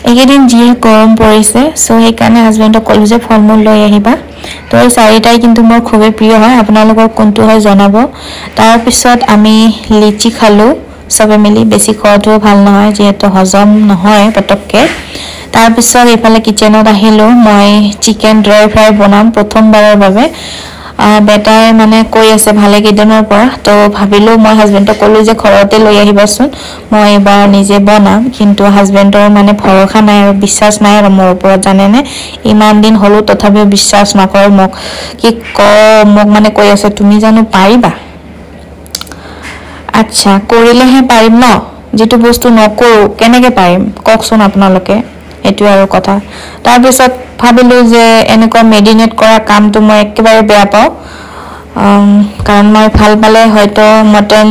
এইকেইদিন যিহে গৰম পৰিছে সো সেইকাৰণে হাজবেণ্ডক ক'লো যে ফলমূল লৈ আহিবা তো এই চাৰিটাই কিন্তু মোৰ খুবেই প্ৰিয় হয় আপোনালোকৰ কোনটো হয় জনাব তাৰ পিছত আমি লিচি খালো সবে মিলি বেছি খোৱাটো ভাল নহয় যেহেতু হজম নহয় পটককে তাৰ পিছত এইফালে কিচেনত আহিলো মই চিকেন ড্ৰাই ফ্ৰাই বনাম প্ৰথমবাৰৰ বাবে বেটাই মানে কৈ আছে ভালে কেইদিনৰ পৰা তো ভাবিলো মই হাজবেণ্ডক ক'লো যে ঘৰতে লৈ আহিবাচোন মই এবাৰ নিজে বনাম কিন্তু হাজবেণ্ডৰ মানে ভৰসা নাই আৰু বিশ্বাস নাই আৰু মোৰ ওপৰত জানেনে ইমান দিন হলো তথাপিও বিশ্বাস নকৰে মোক কি মোক মানে কৈ আছে তুমি জানো পাৰিবা আচ্ছা কৰিলেহে পাৰিম ন যেটো বস্তু নকৰো কেনেকৈ পাৰিম কওকচোন আপোনালোকে এটো আৰু কথা তাৰ পিছত ভাবিলো যে এনেকুৱা মেডিনেট কৰা কামটো মই একেবাৰে বেয়া পাওঁ কাৰণ মই ভাল পালে হয়তো মটন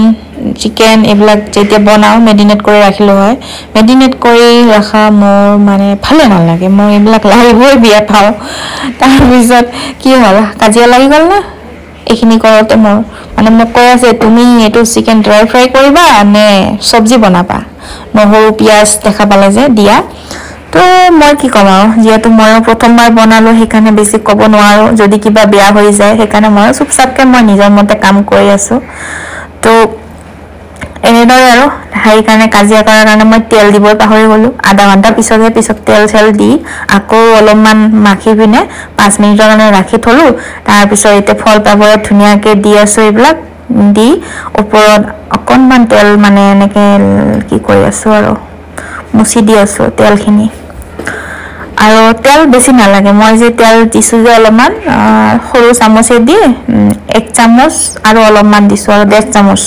চিকেন এইবিলাক যেতিয়া বনাও মেডিনেট কৰি ৰাখিলো হয় মেডিনেট কৰি ৰাখা মোৰ মানে ভালে নালাগে মই এইবিলাক লাগিবই বিয়া পাওঁ তাৰ পিছত কি হ'ল কাজিয়া লাগি গ'ল না এইখিনি কৰোতে মোৰ মানে মোক কৈ আছে তুমি এটো চিকেন ড্ৰাই ফ্ৰাই কৰিবা নে সবজি বনাবা নহৰু পিয়াজ দেখা পালে যে দিয়া তো মই কি কম আৰু যেহেতু মই প্ৰথমবাৰ বনালো সেইকাৰণে বেছি ক'ব নোৱাৰো যদি কিবা বেয়া হৈ যায় সেইকাৰণে মই চুপচাপকে মই নিজৰ মতে কাম কৰি আছো তো এনেদৰে আৰু হাই কাৰণে কাজিয়া কৰাৰ কাৰণে মই তেল দিব পাহৰি গলো আধা ঘণ্টা পিছত তেল চেল দি আকৌ অলপমান মাখি পিনে 5 মিনিটৰ কাৰণে ৰাখি থলো তাৰ পিছত এতে ফল পাবৰত ধুনিয়াকে দি আছো এইবিলাক দি ওপৰত অকনমান তেল মানে এনেকে কি কৰি আছো আৰু মুছি দি আছো তেলখিনি আৰু তেল বেছি নালাগে মই যে তেল দিছো যে অলপমান সৰু চামুচে দি 1 চামুচ আৰু অলপমান দিছো আৰু 1.5 চামুচ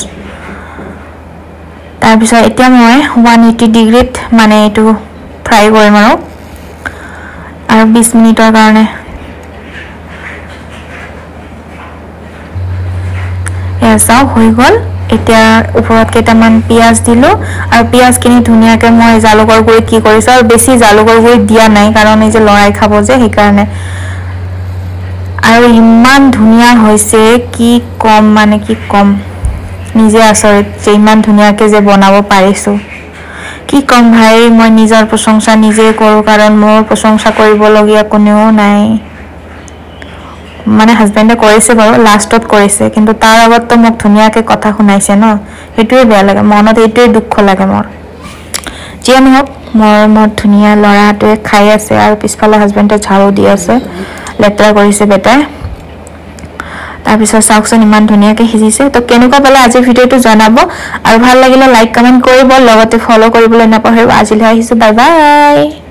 তাৰ পিছত এতিয়া মই 180 ডিগ্ৰীত মানে এটো ফ্ৰাই কৰিম আৰু 20 মিনিটৰ কাৰণে এসা হৈ গল এতিয়া ওপৰত কেইটামান পিয়াজ দিলো আৰু পিয়াজখিনি ধুনিয়াকে মই জালুকৰ গুড়ি কি কৰিছো আৰু বেছি জালুকৰ গুড়ি দিয়া নাই কাৰণ এই যে লৰাই খাব যে সেইকাৰণে আৰু ইমান ধুনিয়া হৈছে কি কম মানে কি কম নিজে আচৰিত যে ইমান ধুনিয়াকে যে বনাব পাৰিছো কি কম ভাই মই নিজৰ প্ৰশংসা নিজে কৰো কাৰণ মোৰ প্ৰশংসা কৰিবলগীয়া কোনেও নাই মানে হাজবেণ্ডে কৰিছে বাৰু লাষ্টত কৰিছে কিন্তু তাৰ আগত মোক ধুনিয়াকে কথা শুনাইছে ন হেতুৱে বেয়া লাগে মনত এইটোৱে দুখ লাগে মোৰ যেন হক মোৰ ধুনিয়া লৰাটোৱে খাই আছে আৰু পিছফালে হাজবেণ্ডে ঝাড়ু দি আছে লেটৰা কৰিছে বেটাই তাৰ পিছত চাওকচোন ইমান ধুনিয়াকে হিজিছে তো কেনেকুৱা পালে আজি ভিডিওটো জনাব আৰু ভাল লাগিলে লাইক কমেন্ট কৰিব লগতে ফলো কৰিবলৈ নাপাহৰিব আজিলৈ আহিছো বাই বাই